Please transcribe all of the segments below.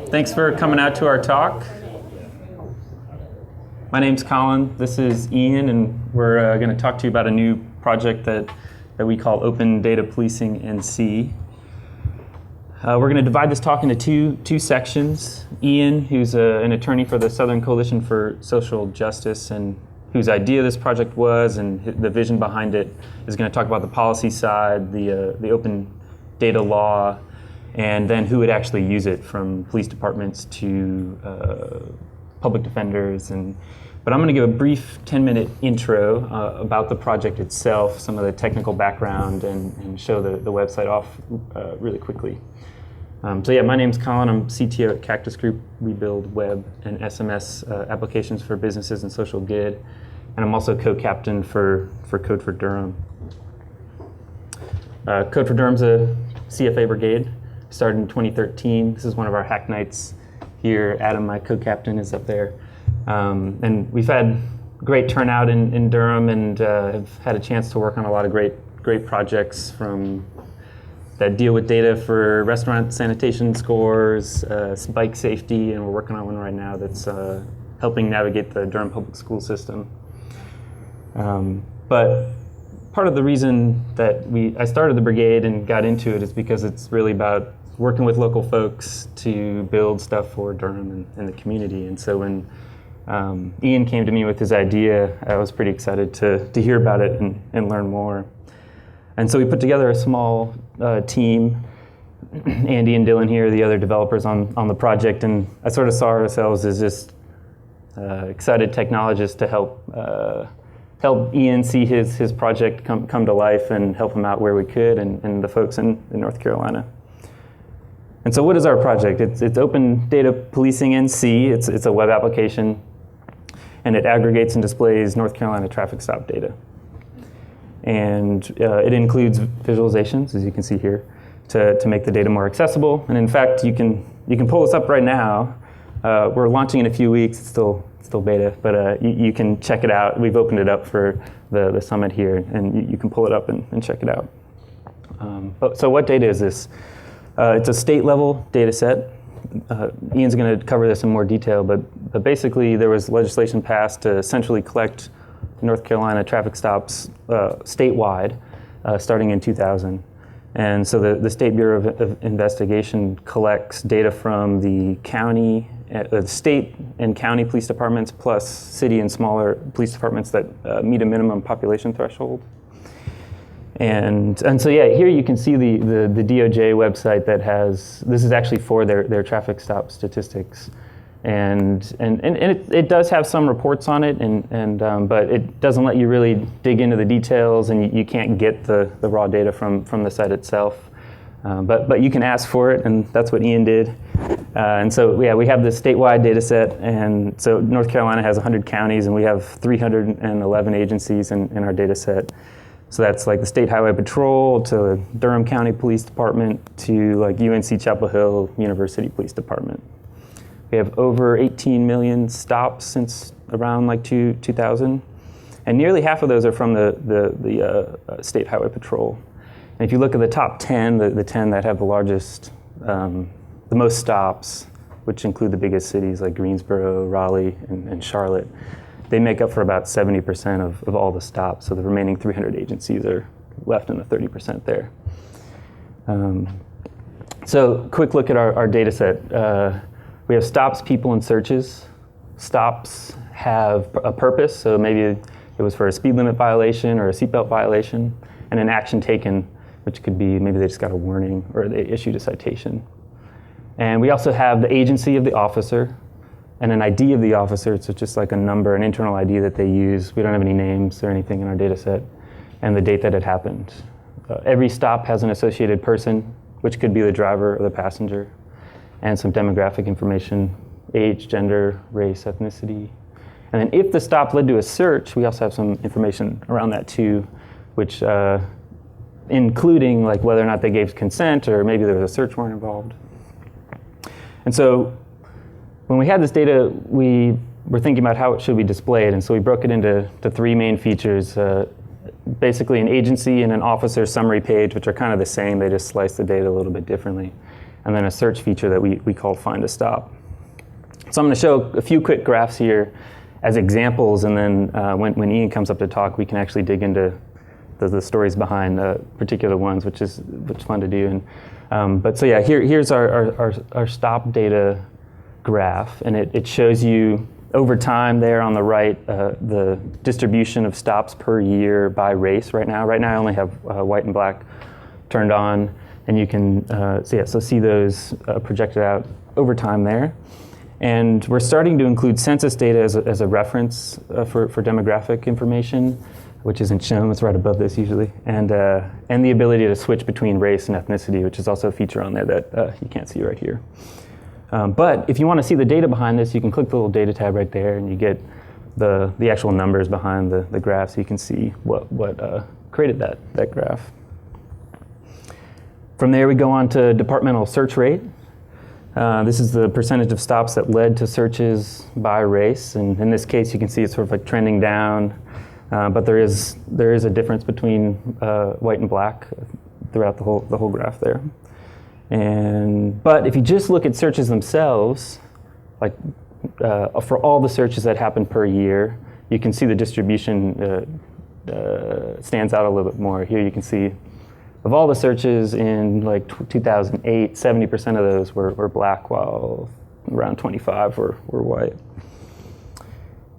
Thanks for coming out to our talk. My name's Colin, this is Ian, and we're going to talk to you about a new project that we call Open Data Policing NC. We're going to divide this talk into two sections. Ian, who's an attorney for the Southern Coalition for Social Justice and whose idea this project was and the vision behind it, is going to talk about the policy side, the open data law, and then who would actually use it, from police departments to public defenders. But I'm going to give a brief 10-minute intro about the project itself, some of the technical background, and show the website off really quickly. My name's Colin. I'm CTO at Cactus Group. We build web and SMS applications for businesses and social good. And I'm also co-captain for Code for Durham. Code for Durham's a CFA Brigade. Started in 2013. This is one of our hack nights here. Adam, my co-captain, is up there. And we've had great turnout in Durham, and have had a chance to work on a lot of great projects that deal with data for restaurant sanitation scores, bike safety, and we're working on one right now that's helping navigate the Durham public school system. But part of the reason that I started the brigade and got into it is because it's really about working with local folks to build stuff for Durham and the community. And so when Ian came to me with his idea, I was pretty excited to hear about it and learn more. And so we put together a small team. Andy and Dylan here are the other developers on the project, and I sort of saw ourselves as just excited technologists to help Ian see his project come to life and help him out where we could, and the folks in North Carolina. And so what is our project? It's Open Data Policing NC. It's a web application, and it aggregates and displays North Carolina traffic stop data. And it includes visualizations, as you can see here, to make the data more accessible. And in fact, you can pull this up right now. We're launching in a few weeks. It's still beta, but you can check it out. We've opened it up for the summit here, and you can pull it up and check it out. So what data is this? It's a state-level data set. Ian's going to cover this in more detail, but basically there was legislation passed to essentially collect North Carolina traffic stops statewide starting in 2000. And so the State Bureau of Investigation collects data from the county, the state and county police departments, plus city and smaller police departments that meet a minimum population threshold. And so here you can see the DOJ website that this is actually for their traffic stop statistics. And it does have some reports on it, but it doesn't let you really dig into the details, and you can't get the raw data from the site itself. But you can ask for it, and that's what Ian did. And so we have this statewide data set, and so North Carolina has 100 counties, and we have 311 agencies in our data set. So that's like the State Highway Patrol to Durham County Police Department to like UNC Chapel Hill University Police Department. We have over 18 million stops since around like 2000, and nearly half of those are from the State Highway Patrol. And if you look at the top 10, the 10 that have the largest, the most stops, which include the biggest cities like Greensboro, Raleigh, and Charlotte, they make up for about 70% of all the stops. So the remaining 300 agencies are left in the 30% there. So quick look at our data set. We have stops, people, and searches. Stops have a purpose, so maybe it was for a speed limit violation or a seatbelt violation, and an action taken, which could be maybe they just got a warning or they issued a citation. And we also have the agency of the officer and an ID of the officer. It's just like a number, an internal ID that they use. We don't have any names or anything in our data set, and the date that it happened. Every stop has an associated person, which could be the driver or the passenger, and some demographic information, age, gender, race, ethnicity. And then if the stop led to a search, we also have some information around that too, which including like whether or not they gave consent or maybe there was a search warrant involved. And so when we had this data, we were thinking about how it should be displayed, and so we broke it into three main features. Basically an agency and an officer summary page, which are kind of the same, they just slice the data a little bit differently. and then a search feature that we call Find a Stop. So I'm going to show a few quick graphs here as examples, and then when Ian comes up to talk, we can actually dig into the stories behind particular ones, which is fun to do. And but so yeah, here's our stop data graph, and it shows you over time there on the right the distribution of stops per year by race. Right now I only have white and black turned on, and you can see those projected out over time there. And we're starting to include census data as a reference for demographic information, which isn't shown. It's right above this usually, and the ability to switch between race and ethnicity, which is also a feature on there that you can't see right here. But if you want to see the data behind this, you can click the little data tab right there, and you get the actual numbers behind the graph, so you can see what created that graph. From there, we go on to departmental search rate. This is the percentage of stops that led to searches by race, and in this case, you can see it's sort of like trending down. But there is a difference between white and black throughout the whole graph there. But if you just look at searches themselves, like for all the searches that happen per year, you can see the distribution stands out a little bit more. Here you can see of all the searches in like 2008, 70% of those were black, while around 25 were white.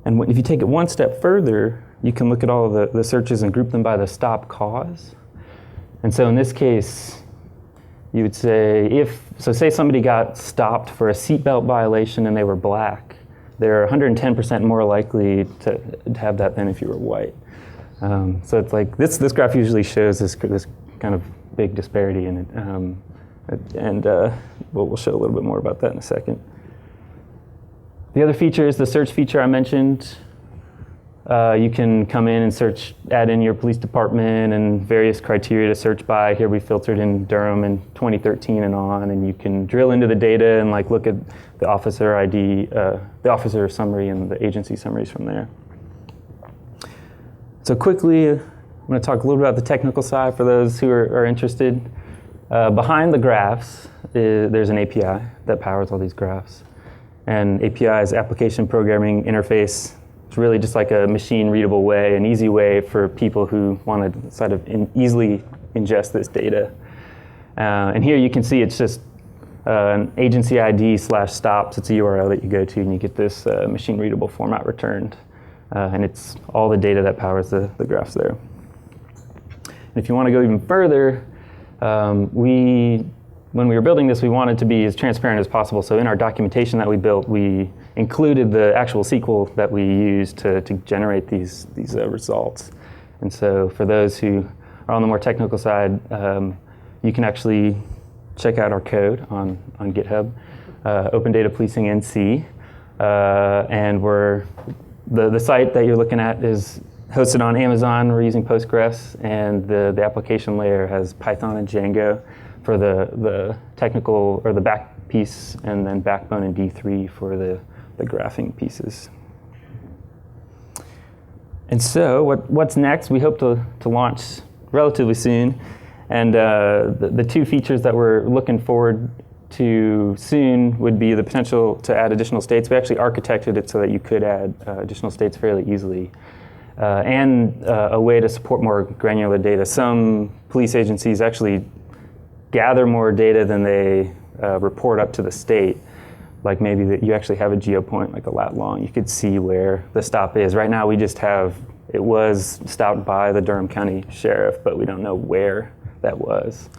And if you take it one step further, you can look at all of the searches and group them by the stop cause. And so in this case, you would say say somebody got stopped for a seatbelt violation and they were black, they're 110% more likely to have that than if you were white. So it's like this graph usually shows this kind of big disparity in it, and we'll show a little bit more about that in a second. The other feature is the search feature I mentioned. You can come in and add in your police department and various criteria to search by. Here we filtered in Durham in 2013 and on, and you can drill into the data and like look at the officer ID, the officer summary and the agency summaries from there. So quickly, I'm going to talk a little bit about the technical side for those who are interested. Behind the graphs, there's an API that powers all these graphs. And API is application programming interface. It's really just like a machine-readable way, an easy way for people who want to sort of easily ingest this data. And here you can see it's just an agency ID/stops. It's a URL that you go to, and you get this machine-readable format returned. And it's all the data that powers the graphs there. And if you want to go even further, when we were building this, we wanted to be as transparent as possible. So in our documentation that we built, we included the actual SQL that we used to generate these results. And so for those who are on the more technical side, you can actually check out our code on GitHub, Open Data Policing NC. And the site that you're looking at is hosted on Amazon. We're using Postgres, and the application layer has Python and Django for the technical or the back piece, and then Backbone and D3 for the graphing pieces. And so what's next? We hope to launch relatively soon, and the two features that we're looking forward to soon would be the potential to add additional states. We actually architected it so that you could add additional states fairly easily. And a way to support more granular data. Some police agencies actually gather more data than they report up to the state. Like maybe that you actually have a geopoint like a lat long. You could see where the stop is. Right now we just have, it was stopped by the Durham County Sheriff, but we don't know where that was.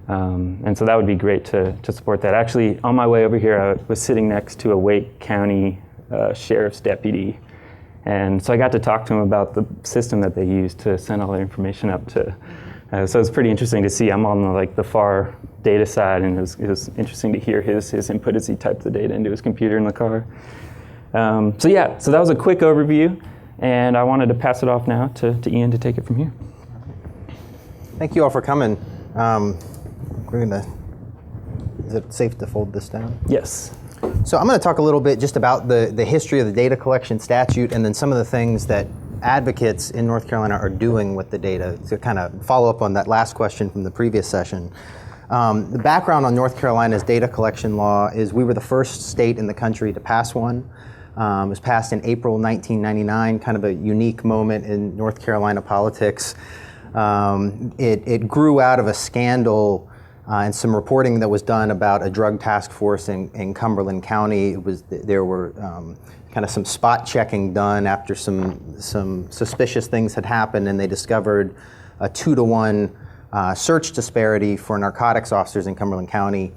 And so that would be great to support that. Actually, on my way over here, I was sitting next to a Wake County Sheriff's deputy. And so I got to talk to him about the system that they use to send all their information up to. So it's pretty interesting to see. I'm on the far data side, and it was interesting to hear his input as he typed the data into his computer in the car. So that was a quick overview, and I wanted to pass it off now to Ian to take it from here. Thank you all for coming. Is it safe to fold this down? Yes. So I'm going to talk a little bit just about the history of the data collection statute, and then some of the things that advocates in North Carolina are doing with the data to kind of follow up on that last question from the previous session. The background on North Carolina's data collection law is we were the first state in the country to pass one. It was passed in April 1999, kind of a unique moment in North Carolina politics. It grew out of a scandal and some reporting that was done about a drug task force in Cumberland County. There were kind of some spot checking done after some suspicious things had happened, and they discovered a 2-to-1 search disparity for narcotics officers in Cumberland County,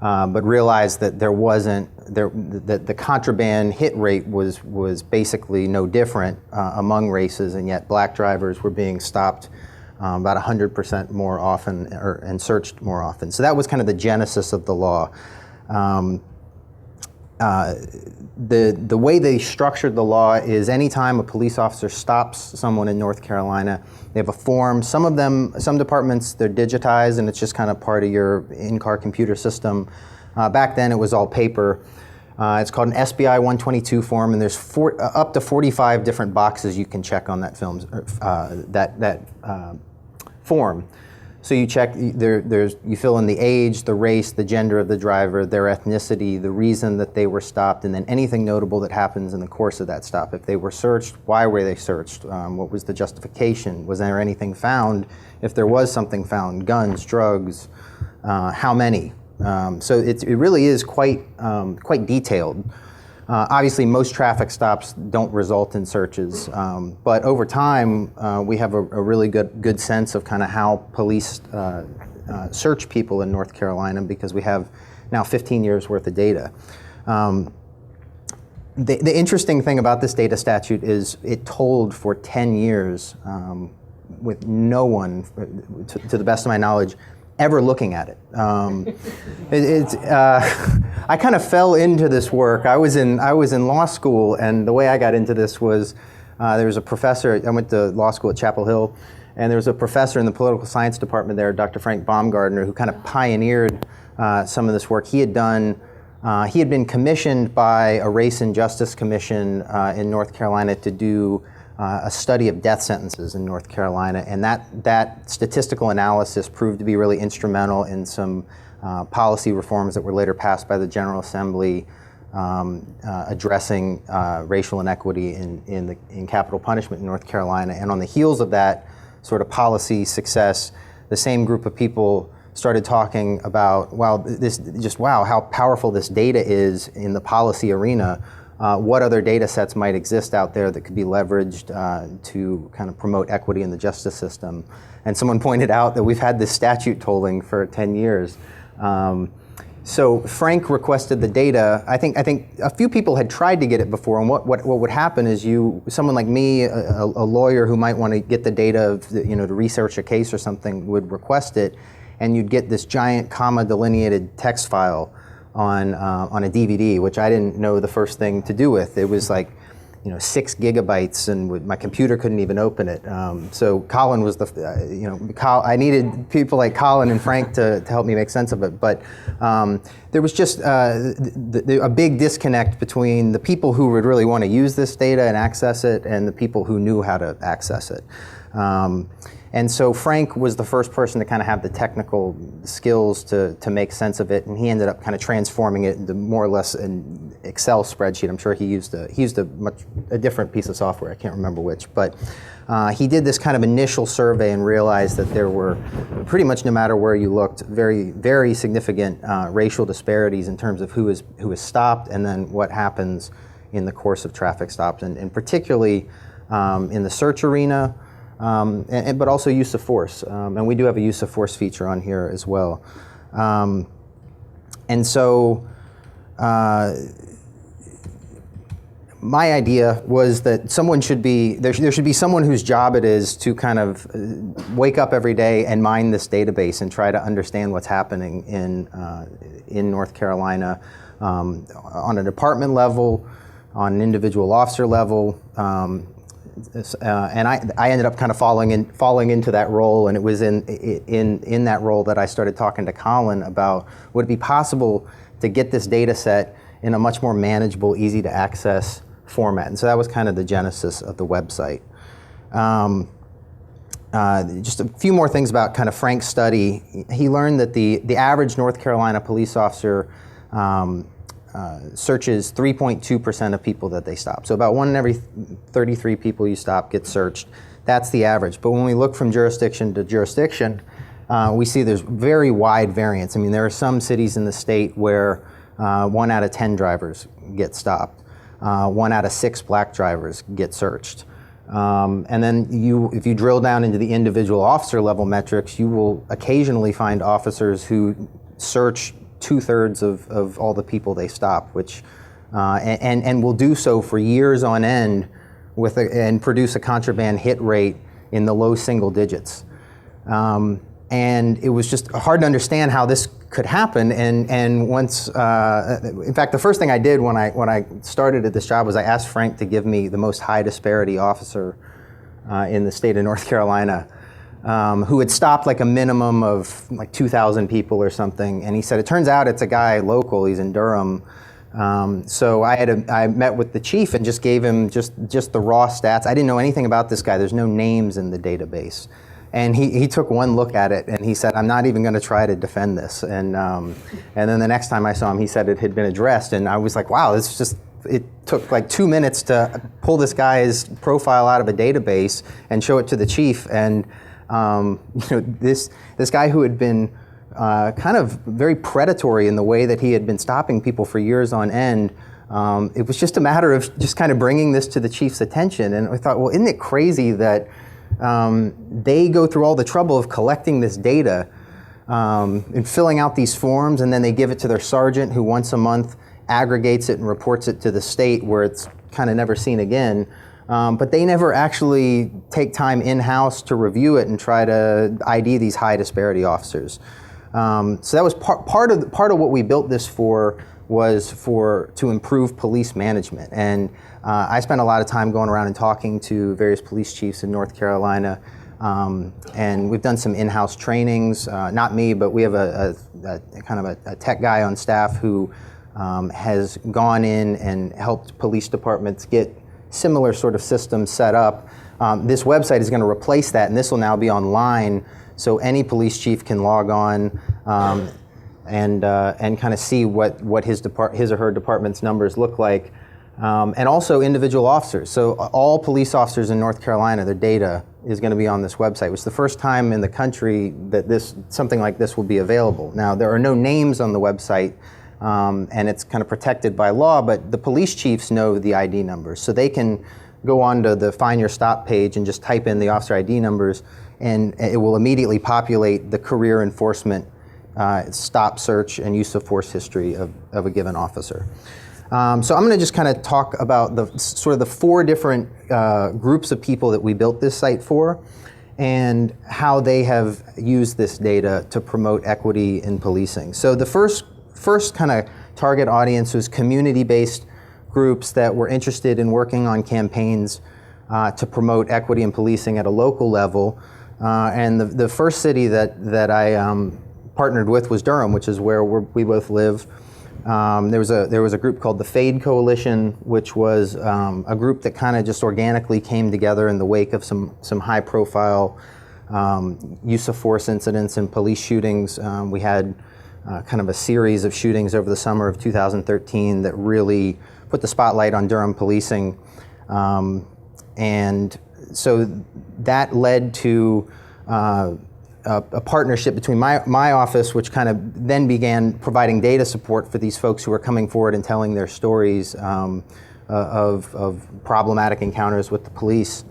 but realized that that the contraband hit rate was basically no different among races, and yet black drivers were being stopped about 100% more often and searched more often. So that was kind of the genesis of the law. The way they structured the law is anytime a police officer stops someone in North Carolina, they have a form. Some departments, they're digitized and it's just kind of part of your in-car computer system. Back then it was all paper. It's called an SBI 122 form, and there's up to 45 different boxes you can check on that form. So you check, you fill in the age, the race, the gender of the driver, their ethnicity, the reason that they were stopped, and then anything notable that happens in the course of that stop. If they were searched, why were they searched? What was the justification? Was there anything found? If there was something found, guns, drugs, how many? So it really is quite detailed. Obviously, most traffic stops don't result in searches, but over time, we have a really good sense of kind of how police search people in North Carolina because we have now 15 years worth of data. The interesting thing about this data statute is it told for 10 years with no one, to the best of my knowledge, ever looking at it. I kind of fell into this work. I was in law school, and the way I got into this was there was a professor. I went to law school at Chapel Hill, and there was a professor in the political science department there, Dr. Frank Baumgardner, who kind of pioneered some of this work. He had been commissioned by a race and justice commission in North Carolina to do a study of death sentences in North Carolina, and that statistical analysis proved to be really instrumental in some policy reforms that were later passed by the General Assembly addressing racial inequity in capital punishment in North Carolina. And on the heels of that sort of policy success, the same group of people started talking about, how powerful this data is in the policy arena. What other data sets might exist out there that could be leveraged to kind of promote equity in the justice system? And someone pointed out that we've had this statute tolling for 10 years. So Frank requested the data. I think a few people had tried to get it before, and what would happen is someone like me, a lawyer who might want to get the data to research a case or something, would request it, and you'd get this giant comma delineated text file on a DVD, which I didn't know the first thing to do with. It was like 6 gigabytes, and my computer couldn't even open it. So Colin was I needed people like Colin and Frank to help me make sense of it. But there was just a big disconnect between the people who would really want to use this data and access it and the people who knew how to access it. And so Frank was the first person to kind of have the technical skills to make sense of it, and he ended up kind of transforming it into more or less an Excel spreadsheet. I'm sure he used a different piece of software. I can't remember which, but he did this kind of initial survey and realized that there were pretty much, no matter where you looked, very, very significant racial disparities in terms of who is stopped and then what happens in the course of traffic stops, and particularly in the search arena. But also use of force, and we do have a use of force feature on here as well. And so my idea was that there should be someone whose job it is to kind of wake up every day and mine this database and try to understand what's happening in North Carolina on a department level, on an individual officer level. And I ended up kind of falling into that role, and it was in that role that I started talking to Colin about would it be possible to get this data set in a much more manageable, easy to access format. And so that was kind of the genesis of the website. just a few more things about kind of Frank's study. He learned that the average North Carolina police officer searches 3.2% of people that they stop. So about 1 in every 33 people you stop gets searched. That's the average. But when we look from jurisdiction to jurisdiction, we see there's very wide variance. I mean, there are some cities in the state where 1 out of 10 drivers get stopped. 1 out of 6 black drivers get searched. And then if you drill down into the individual officer level metrics, you will occasionally find officers who search 2/3 of all the people they stop, which and will do so for years on end and produce a contraband hit rate in the low single digits. And it was just hard to understand how this could happen. And once, in fact, the first thing I did when I started at this job was I asked Frank to give me the most high disparity officer in the state of North Carolina, who had stopped like a minimum of like 2,000 people or something. And he said, it turns out it's a guy local, he's in Durham. So I met with the chief and just gave him just the raw stats. I didn't know anything about this guy. There's no names in the database. And he took one look at it and he said, I'm not even going to try to defend this. And then the next time I saw him, he said it had been addressed. And I was like, wow, it took like 2 minutes to pull this guy's profile out of a database and show it to the chief. And this guy who had been kind of very predatory in the way that he had been stopping people for years on end, it was just a matter of just kind of bringing this to the chief's attention. And I thought, well, isn't it crazy that they go through all the trouble of collecting this data and filling out these forms, and then they give it to their sergeant, who once a month aggregates it and reports it to the state, where it's kind of never seen again. But they never actually take time in-house to review it and try to ID these high disparity officers. So that was part of what we built this for, was to improve police management. And I spent a lot of time going around and talking to various police chiefs in North Carolina. And we've done some in-house trainings, not me, but we have a kind of a tech guy on staff who has gone in and helped police departments get similar sort of systems set up. This website is going to replace that, and this will now be online, so any police chief can log on and kind of see what his or her department's numbers look like, and also individual officers. So all police officers in North Carolina, their data is going to be on this website, which is the first time in the country that something like this will be available. Now, there are no names on the website, and it's kind of protected by law, but the police chiefs know the ID numbers, so they can go onto the Find Your Stop page and just type in the officer ID numbers, and it will immediately populate the career enforcement stop, search, and use of force history of a given officer. So I'm going to just kind of talk about the 4 different groups of people that we built this site for, and how they have used this data to promote equity in policing. So the first kind of target audience was community-based groups that were interested in working on campaigns to promote equity in policing at a local level. And the first city that I partnered with was Durham, which is where we both live. There was a group called the FADE Coalition, which was a group that kind of just organically came together in the wake of some high-profile use of force incidents and police shootings. We had kind of a series of shootings over the summer of 2013 that really put the spotlight on Durham policing. And so that led to a partnership between my office, which kind of then began providing data support for these folks who were coming forward and telling their stories of problematic encounters with the police.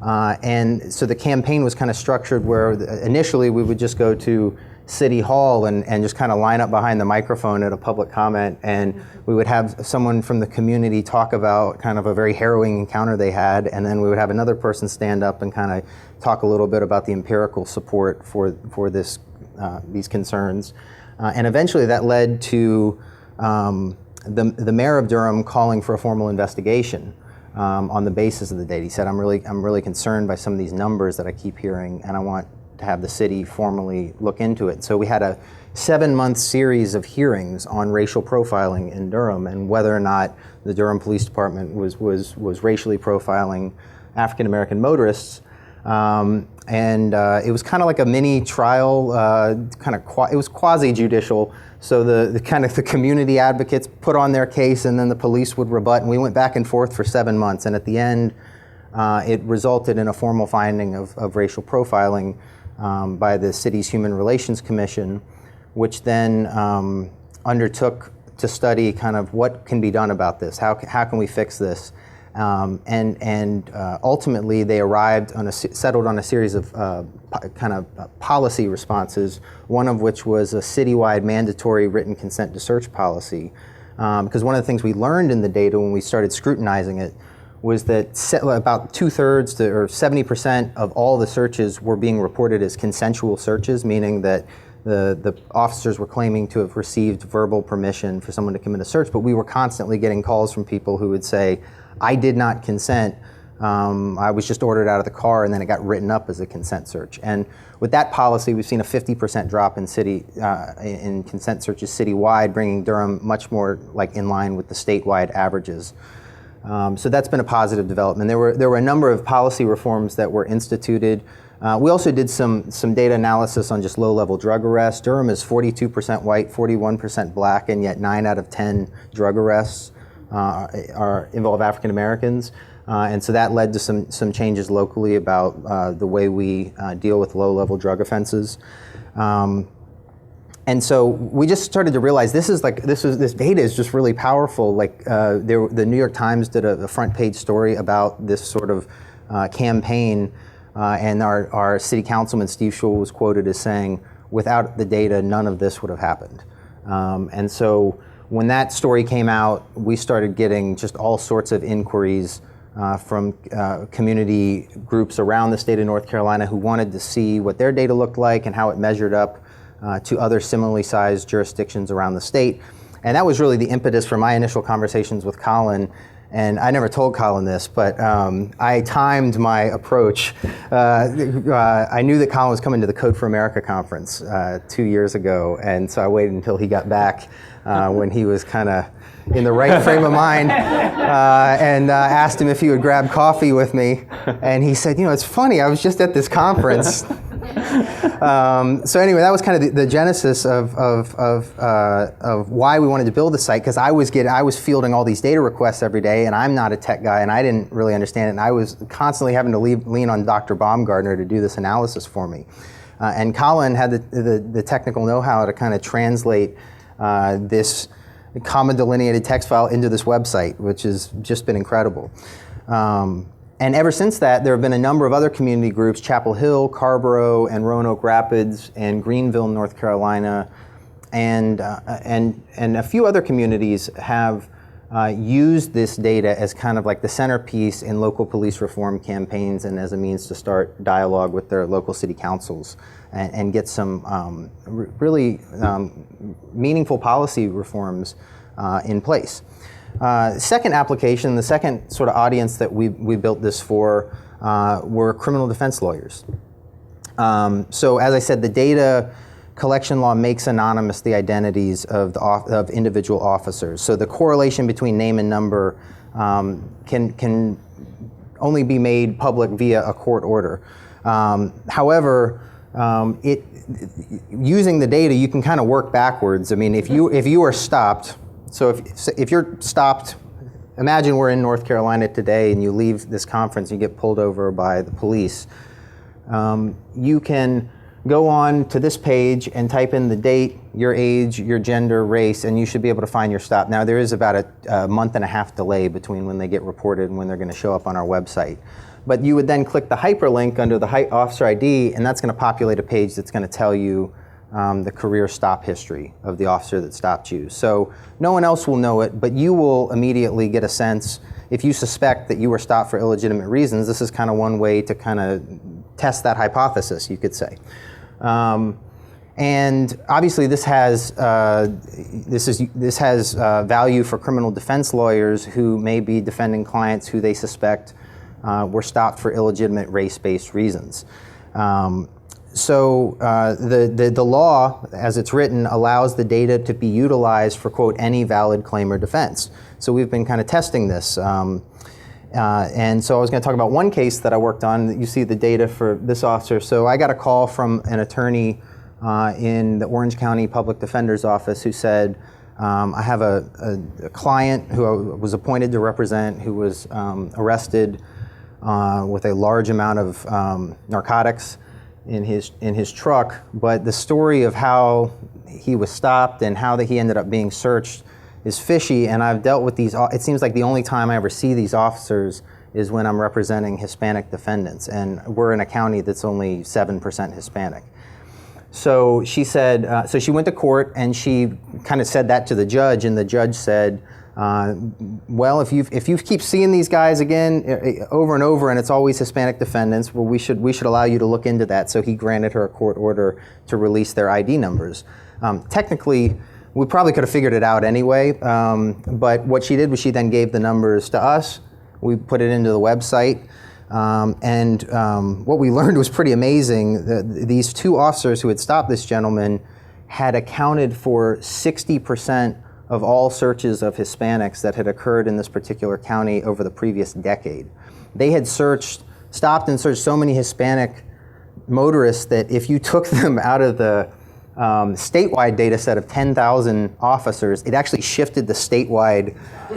And so the campaign was kind of structured where initially we would just go to City Hall and just kind of line up behind the microphone at a public comment, and we would have someone from the community talk about kind of a very harrowing encounter they had, and then we would have another person stand up and kind of talk a little bit about the empirical support for these concerns. And eventually that led to the mayor of Durham calling for a formal investigation on the basis of the data. He said, I'm really concerned by some of these numbers that I keep hearing, and I want to have the city formally look into it. So we had a 7-month series of hearings on racial profiling in Durham and whether or not the Durham Police Department was racially profiling African American motorists. And And it was kind of like a mini trial, it was quasi-judicial. So the kind of the community advocates put on their case, and then the police would rebut, and we went back and forth for 7 months. And at the end, it resulted in a formal finding of racial profiling by the city's Human Relations Commission, which then undertook to study kind of what can be done about this. How can we fix this? And ultimately, they settled on a series of policy responses, one of which was a citywide mandatory written consent to search policy. Because one of the things we learned in the data when we started scrutinizing it was that about 2/3 or 70% of all the searches were being reported as consensual searches, meaning that the officers were claiming to have received verbal permission for someone to commit a search, but we were constantly getting calls from people who would say, I did not consent, I was just ordered out of the car, and then it got written up as a consent search. And with that policy, we've seen a 50% drop in consent searches citywide, bringing Durham much more like in line with the statewide averages. So that's been a positive development. There were a number of policy reforms that were instituted. We also did some data analysis on just low-level drug arrests. Durham is 42% white, 41% black, and yet 9 out of 10 drug arrests involve African Americans. And so that led to some changes locally about the way we deal with low-level drug offenses. And so we just started to realize this data is just really powerful. Like the New York Times did a front page story about this sort of campaign, and our city councilman Steve Schul was quoted as saying, "Without the data, none of this would have happened." And so when that story came out, we started getting just all sorts of inquiries from community groups around the state of North Carolina who wanted to see what their data looked like and how it measured up to other similarly sized jurisdictions around the state. And that was really the impetus for my initial conversations with Colin. And I never told Colin this, but I timed my approach. I knew that Colin was coming to the Code for America conference 2 years ago, and so I waited until he got back when he was kind of in the right frame of mind, and asked him if he would grab coffee with me. And he said, it's funny, I was just at this conference. So anyway, that was kind of the genesis of why we wanted to build the site, because I was fielding all these data requests every day, and I'm not a tech guy, and I didn't really understand it, and I was constantly having to lean on Dr. Baumgartner to do this analysis for me. And Colin had the technical know-how to kind of translate this comma delineated text file into this website, which has just been incredible. And ever since that, there have been a number of other community groups, Chapel Hill, Carrboro, and Roanoke Rapids, and Greenville, North Carolina, and a few other communities have used this data as kind of like the centerpiece in local police reform campaigns and as a means to start dialogue with their local city councils and get some really meaningful policy reforms in place. Second application, the second sort of audience that we built this for were criminal defense lawyers. So as I said, the data collection law makes anonymous the identities of individual officers. So the correlation between name and number can only be made public via a court order. However, using the data, you can kind of work backwards. I mean, if you are stopped. So if you're stopped, imagine we're in North Carolina today and you leave this conference, you get pulled over by the police. You can go on to this page and type in the date, your age, your gender, race, and you should be able to find your stop. Now there is about a month and a half delay between when they get reported and when they're going to show up on our website. But you would then click the hyperlink under the officer ID, and that's going to populate a page that's going to tell you the career stop history of the officer that stopped you. So no one else will know it, but you will immediately get a sense, if you suspect that you were stopped for illegitimate reasons, this is kind of one way to kind of test that hypothesis, you could say. And obviously this has value for criminal defense lawyers who may be defending clients who they suspect were stopped for illegitimate race-based reasons. So the law, as it's written, allows the data to be utilized for, quote, any valid claim or defense. So we've been kind of testing this. And so I was going to talk about one case that I worked on. You see the data for this officer. So I got a call from an attorney in the Orange County Public Defender's Office who said, I have a client who I was appointed to represent who was arrested with a large amount of narcotics in his truck, but the story of how he was stopped and how that he ended up being searched is fishy, and I've dealt with these. It seems like the only time I ever see these officers is when I'm representing Hispanic defendants, and we're in a county that's only 7% Hispanic. So she said, so she went to court and she kind of said that to the judge, and the judge said, well, if you keep seeing these guys again over and over, and it's always Hispanic defendants, well, we should allow you to look into that. So he granted her a court order to release their ID numbers. Technically, we probably could have figured it out anyway, but what she did was she then gave the numbers to us. We put it into the website, and what we learned was pretty amazing. These two officers who had stopped this gentleman had accounted for 60% of all searches of Hispanics that had occurred in this particular county over the previous decade. They had stopped and searched so many Hispanic motorists that if you took them out of the statewide data set of 10,000 officers, it actually shifted the statewide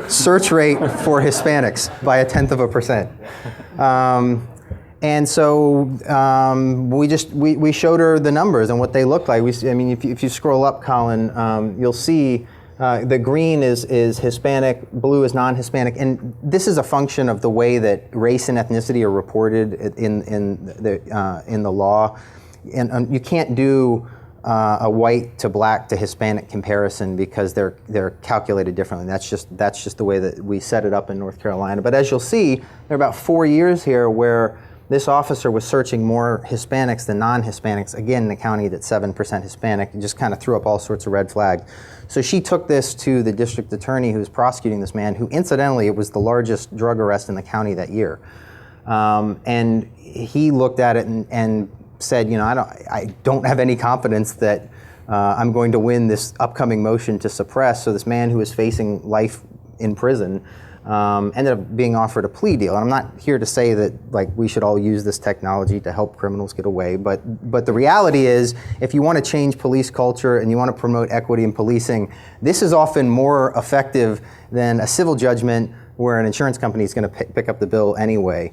search rate for Hispanics by 0.1%. And so we showed her the numbers and what they look like. If you scroll up, Colin, you'll see the green is Hispanic, blue is non-Hispanic, and this is a function of the way that race and ethnicity are reported in the law. And you can't do a white to black to Hispanic comparison because they're calculated differently. That's just the way that we set it up in North Carolina. But as you'll see, there are about 4 years here where this officer was searching more Hispanics than non-Hispanics, again in a county that's 7% Hispanic, and just kind of threw up all sorts of red flags. So she took this to the district attorney who was prosecuting this man, who incidentally, it was the largest drug arrest in the county that year. And he looked at it and said, I don't have any confidence that I'm going to win this upcoming motion to suppress. So this man who was facing life in prison ended up being offered a plea deal. And I'm not here to say that we should all use this technology to help criminals get away, but the reality is, if you want to change police culture and you want to promote equity in policing, this is often more effective than a civil judgment where an insurance company is going to pick up the bill anyway.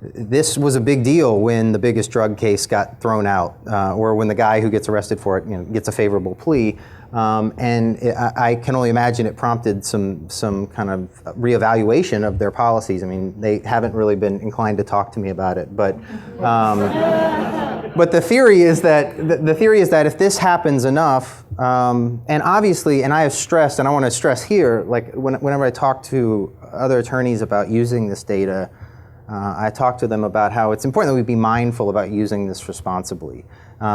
This was a big deal when the biggest drug case got thrown out, or when the guy who gets arrested for it, gets a favorable plea. And I can only imagine it prompted some kind of reevaluation of their policies. I mean, they haven't really been inclined to talk to me about it, but the theory is that if this happens enough, and obviously, and I have stressed, and I want to stress here, whenever I talk to other attorneys about using this data, I talk to them about how it's important that we be mindful about using this responsibly.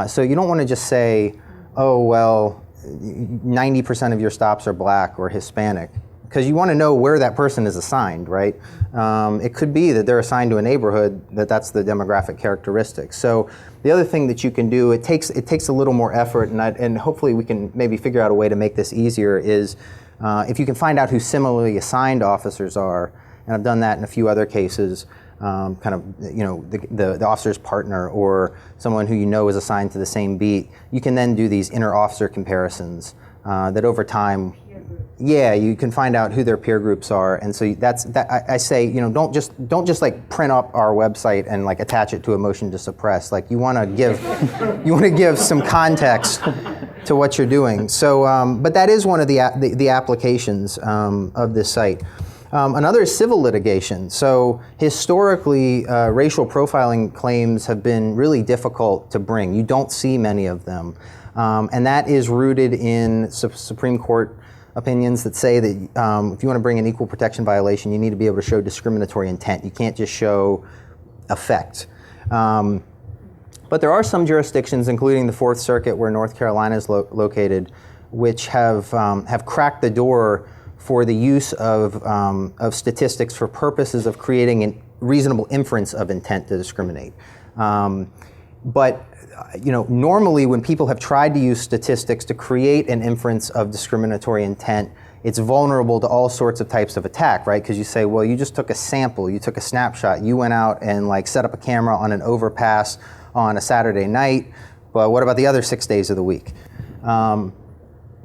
So you don't want to just say, oh, well, 90% of your stops are black or Hispanic, because you want to know where that person is assigned, right? It could be that they're assigned to a neighborhood that's the demographic characteristics. So the other thing that you can do, it takes a little more effort, and hopefully we can maybe figure out a way to make this easier, is if you can find out who similarly assigned officers are, and I've done that in a few other cases, the officer's partner or someone who is assigned to the same beat, you can then do these inter-officer comparisons that over time, you can find out who their peer groups are. And so I say, don't just print up our website and attach it to a motion to suppress. You want to give some context to what you're doing. So, but that is one of the applications of this site. Another is civil litigation. So historically, racial profiling claims have been really difficult to bring. You don't see many of them. And that is rooted in Supreme Court opinions that say that if you want to bring an equal protection violation, you need to be able to show discriminatory intent. You can't just show effect. But there are some jurisdictions, including the Fourth Circuit, where North Carolina is located, which have cracked the door for the use of statistics for purposes of creating a reasonable inference of intent to discriminate. But normally when people have tried to use statistics to create an inference of discriminatory intent, it's vulnerable to all sorts of types of attack, right? Because you say, well, you just took a sample, you took a snapshot, you went out and like set up a camera on an overpass on a Saturday night, but what about the other 6 days of the week?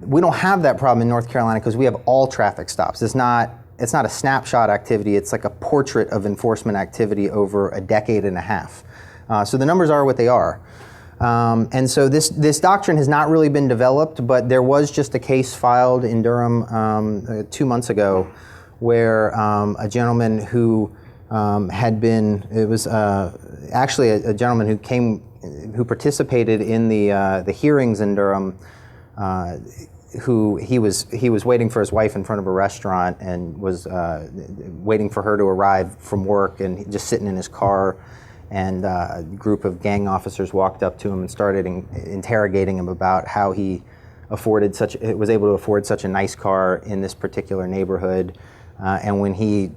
We don't have that problem in North Carolina because we have all traffic stops. It's not a snapshot activity, it's like a portrait of enforcement activity over a decade and a half. So the numbers are what they are. And so this doctrine has not really been developed, but there was just a case filed in Durham 2 months ago where a gentleman who actually a gentleman who participated in the hearings in Durham, who he was waiting for his wife in front of a restaurant and was waiting for her to arrive from work, and just sitting in his car. And a group of gang officers walked up to him and started interrogating him about how he was able to afford such a nice car in this particular neighborhood. And when he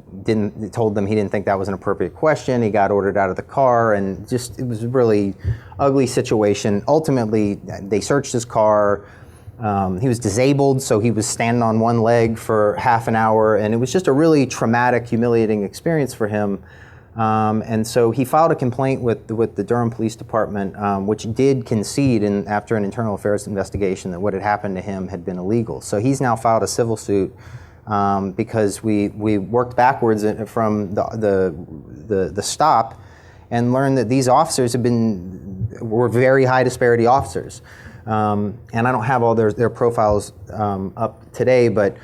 told them he didn't think that was an appropriate question, he got ordered out of the car, and it was a really ugly situation. Ultimately, they searched his car. He was disabled, so he was standing on one leg for half an hour, and it was just a really traumatic, humiliating experience for him. And so he filed a complaint with the Durham Police Department, which did concede after an internal affairs investigation that what had happened to him had been illegal. So he's now filed a civil suit because we worked backwards from the stop and learned that these officers were very high disparity officers. And I don't have all their profiles up today, but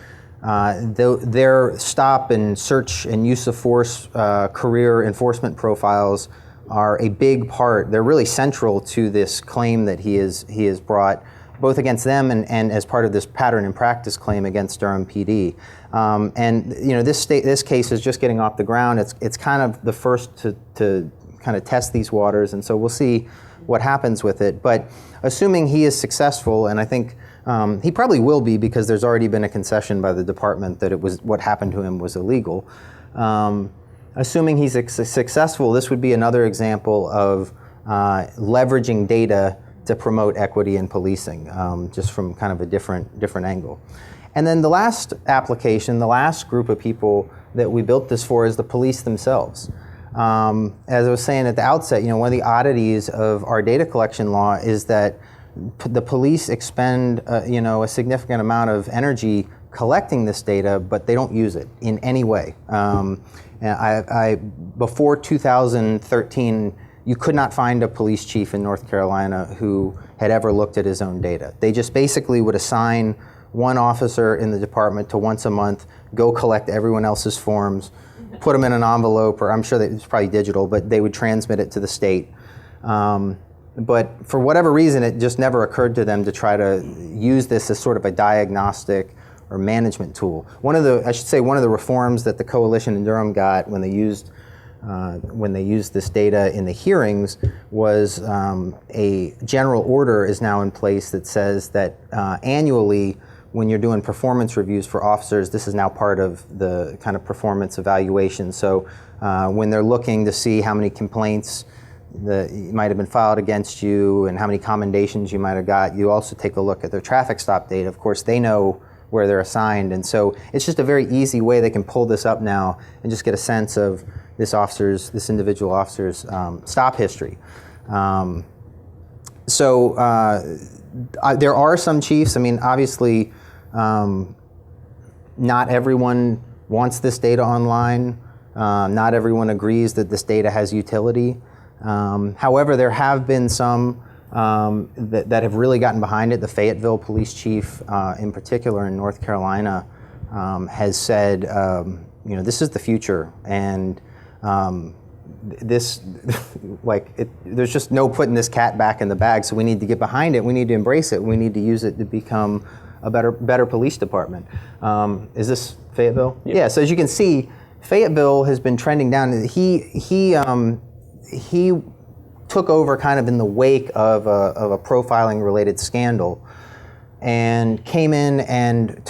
their stop and search and use of force career enforcement profiles are a big part. They're really central to this claim that he has brought, both against them and as part of this pattern and practice claim against Durham PD. And this case is just getting off the ground. It's kind of the first to kind of test these waters, and so we'll see what happens with it. But assuming he is successful, and I think he probably will be, because there's already been a concession by the department that what happened to him was illegal. Assuming he's successful, this would be another example of leveraging data to promote equity in policing, just from kind of a different angle. And then the last application, the last group of people that we built this for is the police themselves. As I was saying at the outset, one of the oddities of our data collection law is that the police expend a significant amount of energy collecting this data, but they don't use it in any way. Before 2013, you could not find a police chief in North Carolina who had ever looked at his own data. They just basically would assign one officer in the department to once a month go collect everyone else's forms, put them in an envelope, or I'm sure that it's probably digital, but they would transmit it to the state. But for whatever reason, it just never occurred to them to try to use this as sort of a diagnostic or management tool. One of the reforms that the coalition in Durham got when they used this data in the hearings was a general order is now in place that says that annually, when you're doing performance reviews for officers, this is now part of the kind of performance evaluation. So when they're looking to see how many complaints that might have been filed against you and how many commendations you might have got, you also take a look at their traffic stop data. Of course, they know where they're assigned, and so it's just a very easy way they can pull this up now and just get a sense of this individual officer's stop history. There are some chiefs. I mean, obviously, not everyone wants this data online. Not everyone agrees that this data has utility. However, there have been some that have really gotten behind it. The Fayetteville police chief, in particular in North Carolina, has said, this is the future, and there's just no putting this cat back in the bag. So we need to get behind it. We need to embrace it. We need to use it to become a better police department. Is this Fayetteville? Yeah. So as you can see, Fayetteville has been trending down. He took over kind of in the wake of a profiling-related scandal, and came in and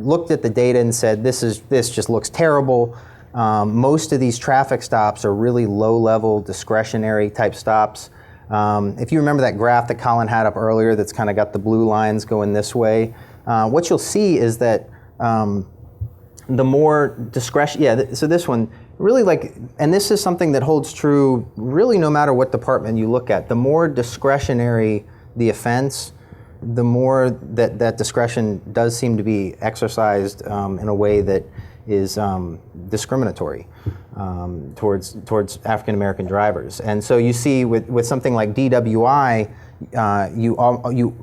looked at the data and said, this just looks terrible. Most of these traffic stops are really low-level, discretionary type stops. If you remember that graph that Colin had up earlier that's kind of got the blue lines going this way, what you'll see is that the more discretion, so this one, really and this is something that holds true really no matter what department you look at. The more discretionary the offense, the more that discretion does seem to be exercised in a way that is discriminatory towards African American drivers. And so you see with something like DWI, you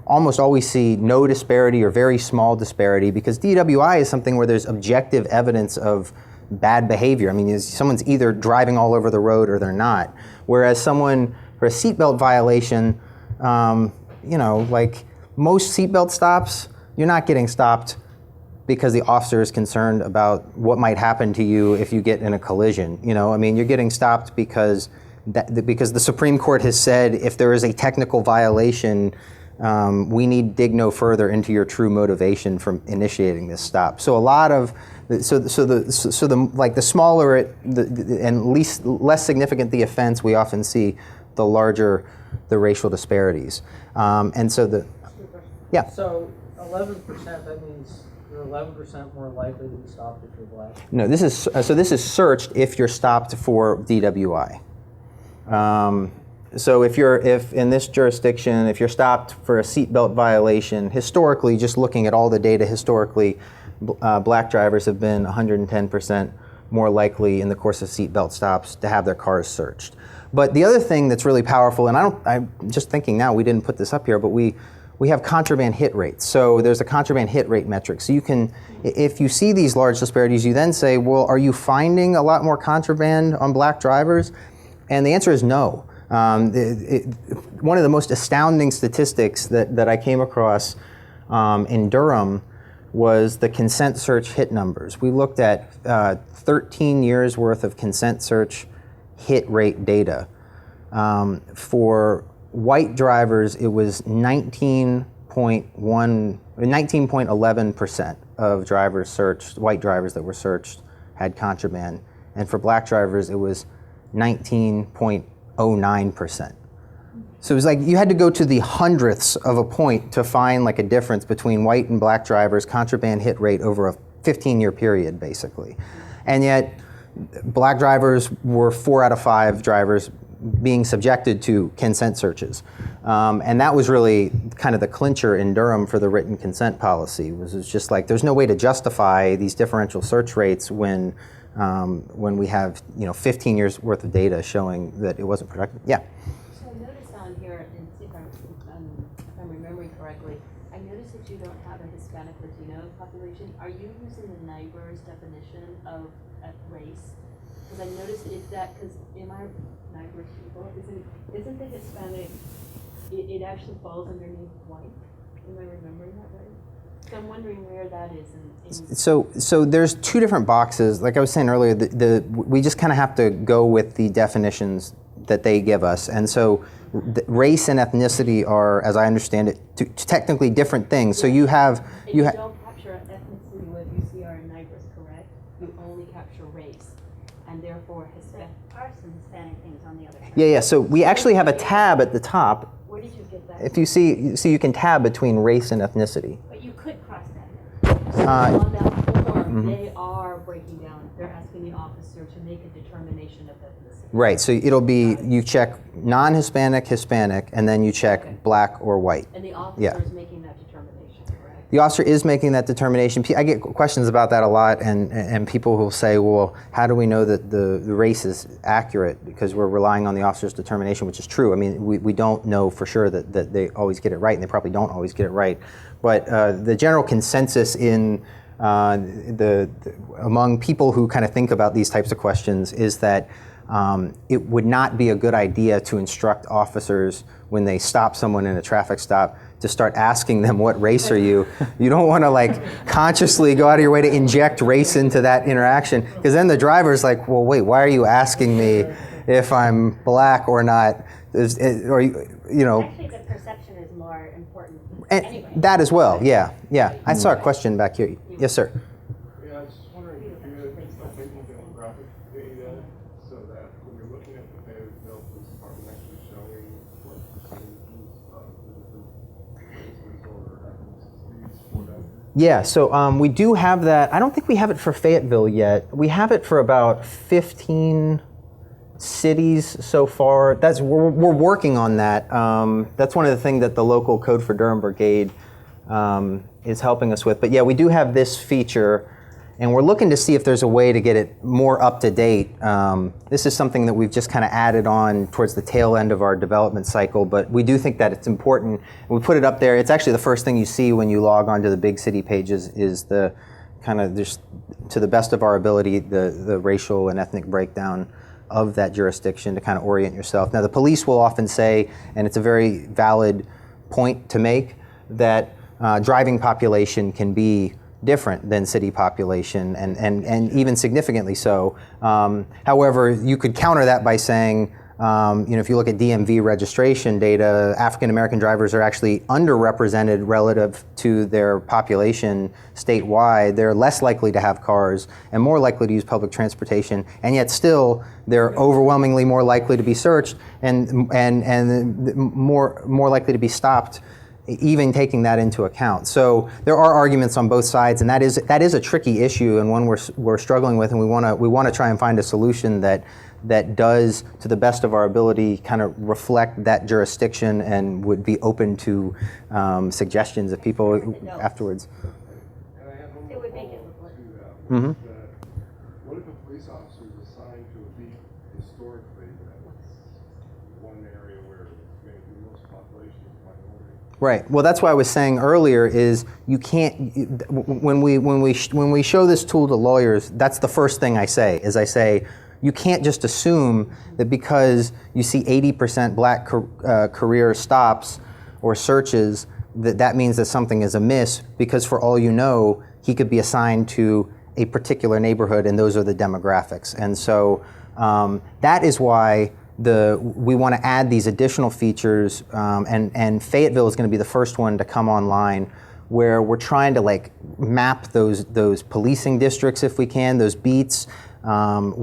almost always see no disparity or very small disparity, because DWI is something where there's objective evidence of bad behavior. I mean, someone's either driving all over the road or they're not. Whereas someone for a seatbelt violation, like most seatbelt stops, you're not getting stopped because the officer is concerned about what might happen to you if you get in a collision. I mean, you're getting stopped because the Supreme Court has said if there is a technical violation, we need dig no further into your true motivation for initiating this stop. So a lot of the smaller and less significant the offense, we often see the larger the racial disparities. And so yeah. So 11%, that means you're 11% more likely to be stopped if you're black. No, this is searched if you're stopped for DWI. So if in this jurisdiction, if you're stopped for a seatbelt violation, historically, just looking at all the data historically, black drivers have been 110% more likely in the course of seatbelt stops to have their cars searched. But the other thing that's really powerful, and I'm just thinking now, we didn't put this up here, but we have contraband hit rates. So there's a contraband hit rate metric. So you can, if you see these large disparities, you then say, well, are you finding a lot more contraband on black drivers? And the answer is no. One of the most astounding statistics that I came across in Durham was the consent search hit numbers. We looked at 13 years worth of consent search hit rate data. For white drivers, it was 19.11% of drivers searched, white drivers that were searched, had contraband. And for black drivers, it was 19.09%. So it was like you had to go to the hundredths of a point to find like a difference between white and black drivers' contraband hit rate over a 15-year period, basically. And yet, black drivers were 4 out of 5 drivers being subjected to consent searches. And that was really kind of the clincher in Durham for the written consent policy. It was just like, there's no way to justify these differential search rates when we have 15 years worth of data showing that it wasn't productive. Yeah. So I noticed on here, and see if I'm remembering correctly, I noticed that you don't have a Hispanic Latino population. Are you using the NIBR's definition of race? Because I noticed because in my NIBR people, isn't the Hispanic, it actually falls underneath white? Am I remembering that right? So I'm wondering where that is. So there's 2 different boxes. Like I was saying earlier, we just kind of have to go with the definitions that they give us. And so race and ethnicity are, as I understand it, technically different things. So you have... You don't capture ethnicity with UCR and NIBR's, correct? You only capture race, and therefore Hispanic. There are some Hispanic things on the other side. Yeah. So we actually have a tab at the top. Where did you get that? If you see, you can tab between race and ethnicity. But you could cross that. So on that form, they are breaking down. They're asking the officer to make a determination of ethnicity. Right. So it'll be, you check non-Hispanic, Hispanic, and then you check black or white. And the officer is making that determination, correct? The officer is making that determination. I get questions about that a lot, and people will say, well, how do we know that the race is accurate? Because we're relying on the officer's determination, which is true. I mean, we don't know for sure that they always get it right, and they probably don't always get it right. But the general consensus in among people who kind of think about these types of questions is that it would not be a good idea to instruct officers when they stop someone in a traffic stop to start asking them, what race are you? You don't want to consciously go out of your way to inject race into that interaction, because then the driver's like, well, wait, why are you asking me if I'm black or not? Actually, the perception is more important. Anyway. That as well, yeah. I saw a question back here. Yes, sir. Yeah, I was just wondering if you had taken demographic data so that when you're looking at the data, the police department actually showing what percentages of the different races or ethnicities for that. Yeah, so we do have that. I don't think we have it for Fayetteville yet. We have it for about 15 cities so far. We're working on that. That's one of the things that the local Code for Durham Brigade is helping us with. But yeah, we do have this feature, and we're looking to see if there's a way to get it more up to date. This is something that we've just kind of added on towards the tail end of our development cycle, but we do think that it's important. We put it up there. It's actually the first thing you see when you log onto the big city pages is the kind of, just to the best of our ability, the racial and ethnic breakdown of that jurisdiction to kind of orient yourself. Now, the police will often say, and it's a very valid point to make, that driving population can be different than city population, and even significantly so. However, you could counter that by saying, if you look at DMV registration data, African American drivers are actually underrepresented relative to their population statewide. They're less likely to have cars and more likely to use public transportation, and yet still they're overwhelmingly more likely to be searched and more likely to be stopped, even taking that into account. So there are arguments on both sides, and that is a tricky issue and one we're struggling with, and we want to try and find a solution that does, to the best of our ability, kind of reflect that jurisdiction and would be open to suggestions of people afterwards. And I have one It more would make it follow-up look to that. Mhm. That what if a police officer is assigned to a beat historically that's one area where maybe most population is minority? Right. Well, that's why I was saying earlier is you can't, when we show this tool to lawyers, that's the first thing I say, is I say, you can't just assume that because you see 80% black career stops or searches, that means that something is amiss, because for all you know, he could be assigned to a particular neighborhood and those are the demographics. And so that is why we want to add these additional features, and Fayetteville is going to be the first one to come online, where we're trying to map those policing districts if we can, those beats. Fayetteville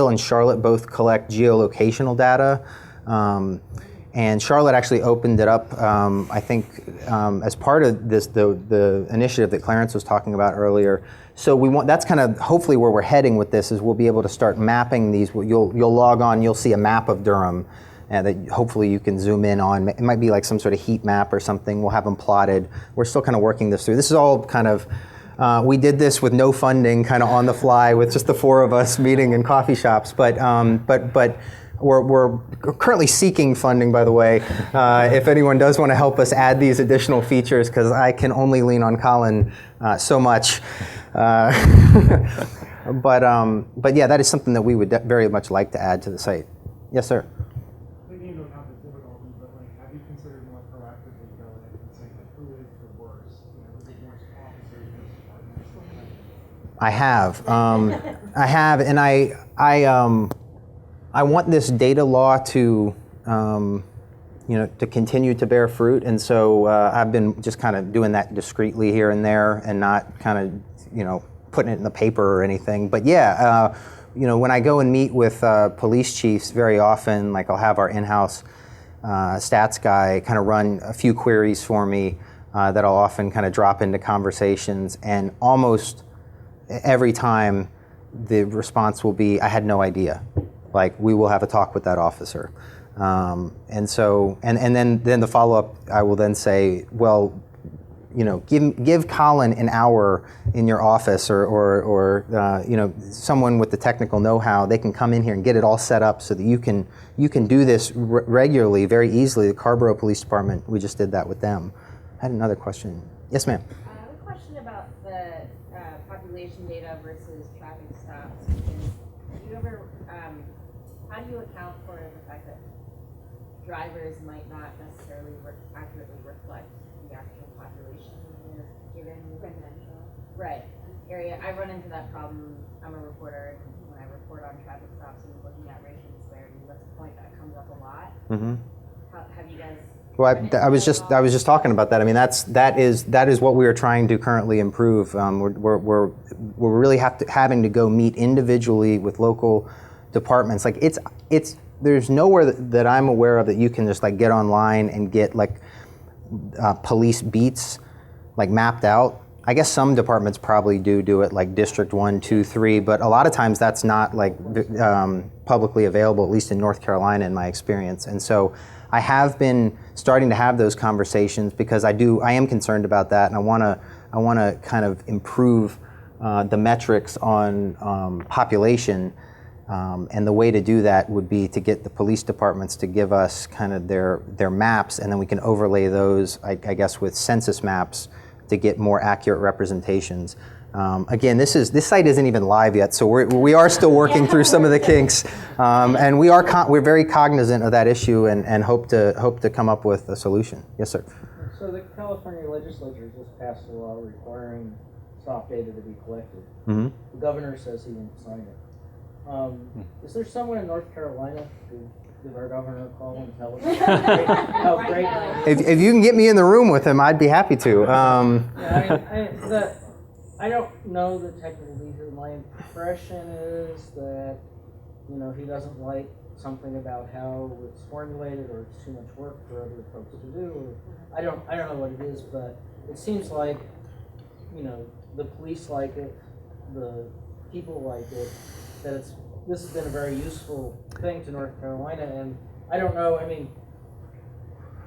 and Charlotte both collect geolocational data, and Charlotte actually opened it up, I think, as part of the initiative that Clarence was talking about earlier. So that's kind of hopefully where we're heading with this, is we'll be able to start mapping these. You'll log on, you'll see a map of Durham that hopefully you can zoom in on. It might be like some sort of heat map or something. We'll have them plotted. We're still kind of working this through. This is all kind of, we did this with no funding, kind of on the fly, with just the four of us meeting in coffee shops. But we're currently seeking funding, by the way, if anyone does want to help us add these additional features, because I can only lean on Colin so much. But yeah, that is something that we would very much like to add to the site. Yes, sir. Maybe you don't have the difficulty, but have you considered more proactively going in and saying who is the worst? Who's the worst officer in this department? I have, and I want this data law to, to continue to bear fruit, and so I've been just kind of doing that discreetly here and there, and not kind of, putting it in the paper or anything. But yeah, when I go and meet with police chiefs, very often, I'll have our in-house stats guy kind of run a few queries for me that I'll often kind of drop into conversations, and almost every time the response will be, I had no idea. We will have a talk with that officer. And so, and then the follow-up, I will then say, well, give Colin an hour in your office, or someone with the technical know-how. They can come in here and get it all set up so that you can do this regularly, very easily. The Carborough Police Department, we just did that with them. I had another question. Yes, ma'am. I have a question about the population data versus traffic stops. Do you ever, how do you account for the fact that drivers might not necessarily accurately reflect the actual population in a given residential area? I run into that problem. I'm a reporter, and when I report on traffic stops and looking at racial disparity, that's a point that comes up a lot. Mm-hmm. Have you guys? Well, I was just talking about that. I mean, that is what we are trying to currently improve. We're really having to go meet individually with local departments. There's nowhere that I'm aware of that you can just get online and get police beats like mapped out. I guess some departments probably do it like District 1, 2, 3, but a lot of times that's not like publicly available, at least in North Carolina in my experience. And so I have been starting to have those conversations because I am concerned about that, and I want to kind of improve the metrics on population. And the way to do that would be to get the police departments to give us kind of their maps, and then we can overlay those, I guess, with census maps to get more accurate representations. Again, this site isn't even live yet, so we are still working through some of the kinks, and we're very cognizant of that issue and hope to come up with a solution. Yes, sir. So the California legislature just passed a law requiring stop data to be collected. Mm-hmm. The governor says he won't sign it. Is there someone in North Carolina who give our governor a call and tell us how great? If you can get me in the room with him, I'd be happy to. I don't know the technical details. My impression is that he doesn't like something about how it's formulated, or it's too much work for other folks to do. Or I don't know what it is, but it seems like the police like it, the people like it. That this has been a very useful thing to North Carolina, and I don't know. I mean,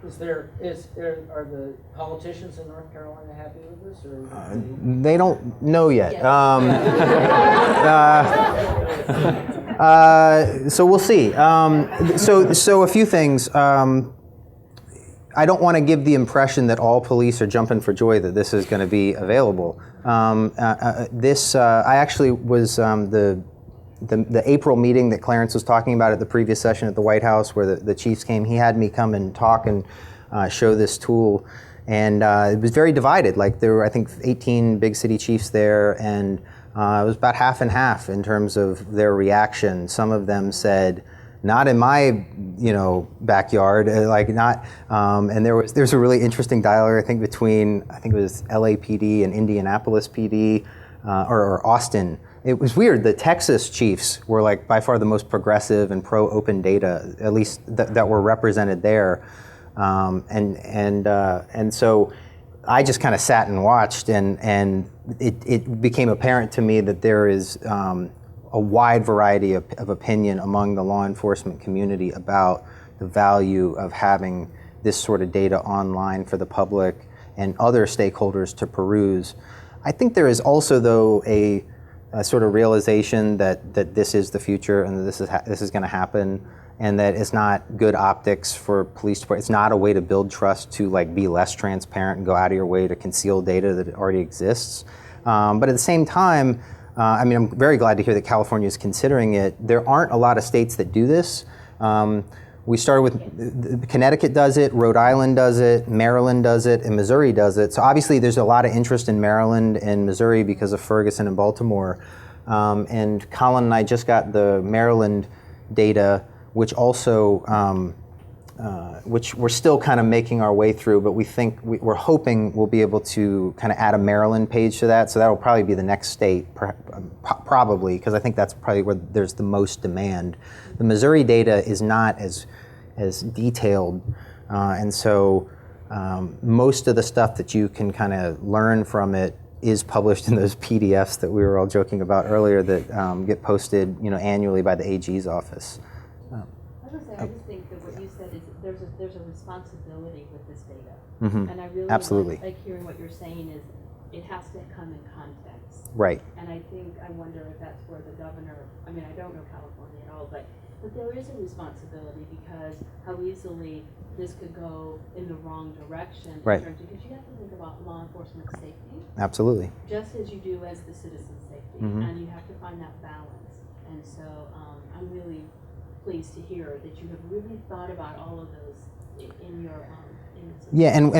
are the politicians in North Carolina happy with this, or they don't know yet? So we'll see. So a few things. I don't want to give the impression that all police are jumping for joy that this is going to be available. I actually was the April meeting that Clarence was talking about at the previous session at the White House, where the chiefs came. He had me come and talk and show this tool, and it was very divided. Like there were, I think, 18 big city chiefs there, and it was about half and half in terms of their reaction. Some of them said, "Not in my, backyard," like not. And there's a really interesting dialogue, I think, between it was LAPD and Indianapolis PD, or Austin. It was weird. The Texas chiefs were like by far the most progressive and pro-open data, at least that were represented there, and so I just kind of sat and watched, and it became apparent to me that there is a wide variety of opinion among the law enforcement community about the value of having this sort of data online for the public and other stakeholders to peruse. I think there is also, though, a sort of realization that this is the future and that this is going to happen, and that it's not good optics for police departments. It's not a way to build trust to like be less transparent and go out of your way to conceal data that already exists. But at the same time, I'm very glad to hear that California is considering it. There aren't a lot of states that do this. We started with Connecticut does it, Rhode Island does it, Maryland does it, and Missouri does it. So obviously there's a lot of interest in Maryland and Missouri because of Ferguson and Baltimore. And Colin and I just got the Maryland data, which also, which we're still kind of making our way through, but we're hoping we'll be able to kind of add a Maryland page to that. So that will probably be the next state, probably, because I think that's probably where there's the most demand. The Missouri data is not as detailed, and so most of the stuff that you can kind of learn from it is published in those PDFs that we were all joking about earlier that get posted, annually by the AG's office. I just think that what you said is there's a responsibility with this data, Mm-hmm. and I really Absolutely. like hearing what you're saying is it has to come in context. Right. And I wonder if that's where the governor. I mean, I don't know California at all, but there is a responsibility because how easily this could go in the wrong direction. Right. Because you have to think about law enforcement safety, Absolutely. just as you do as the citizen safety, Mhm. and you have to find that balance. And so I'm really pleased to hear that you have really thought about all of those in your. Yeah, and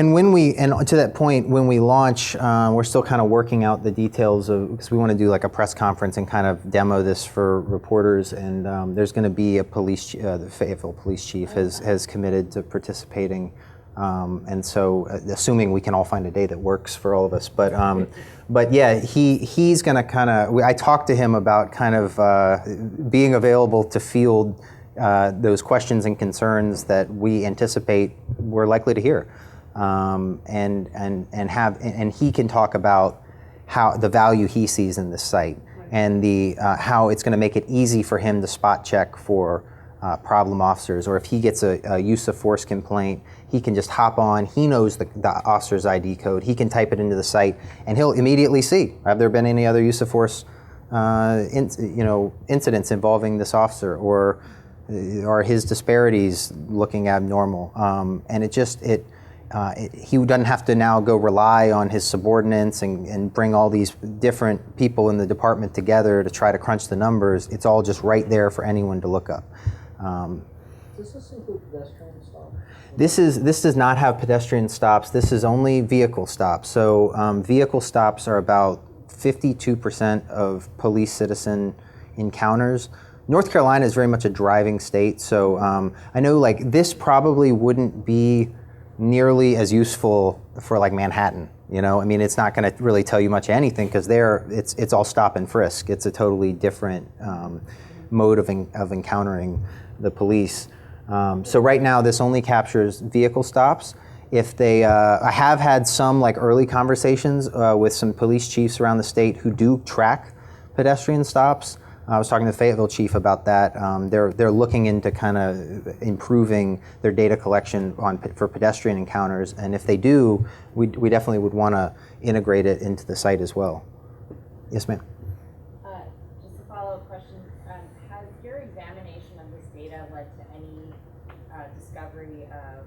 to that point, when we launch, we're still kind of working out the details of, because we want to do like a press conference and kind of demo this for reporters. And there's going to be a the Fayetteville police chief has committed to participating. And so, assuming we can all find a day that works for all of us, but yeah, he's going to kind of. I talked to him about kind of being available to field those questions and concerns that we anticipate we're likely to hear. and he can talk about how the value he sees in this site and the how it's going to make it easy for him to spot check for problem officers, or if he gets a use of force complaint, he can just hop on. He knows the officer's ID code. He can type it into the site, and he'll immediately see, have there been any other use of force incidents involving this officer, or are his disparities looking abnormal? And he doesn't have to now go rely on his subordinates and bring all these different people in the department together to try to crunch the numbers. It's all just right there for anyone to look up. Does this include pedestrian stops? This does not have pedestrian stops. This is only vehicle stops. So vehicle stops are about 52% of police citizen encounters. North Carolina is very much a driving state, so I know like this probably wouldn't be nearly as useful for like Manhattan. I mean, it's not going to really tell you much of anything because there it's all stop and frisk. It's a totally different mode of encountering the police. So right now, this only captures vehicle stops. If they, I have had some like early conversations with some police chiefs around the state who do track pedestrian stops. I was talking to the Fayetteville chief about that. They're looking into kind of improving their data collection for pedestrian encounters, and if they do, we definitely would want to integrate it into the site as well. Yes, ma'am. Just a follow-up question: has your examination of this data led to any discovery of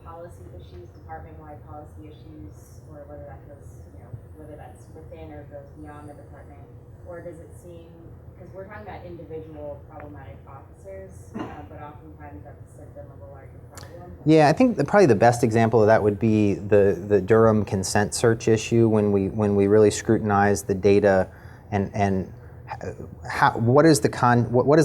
policy issues, department-wide policy issues, or whether that goes, whether that's within or goes beyond the department, or does it seem? Because we're talking about individual problematic officers, but oftentimes that's a symptom of a larger problem. Yeah, I think probably the best example of that would be the Durham consent search issue when we really scrutinize the data and what is the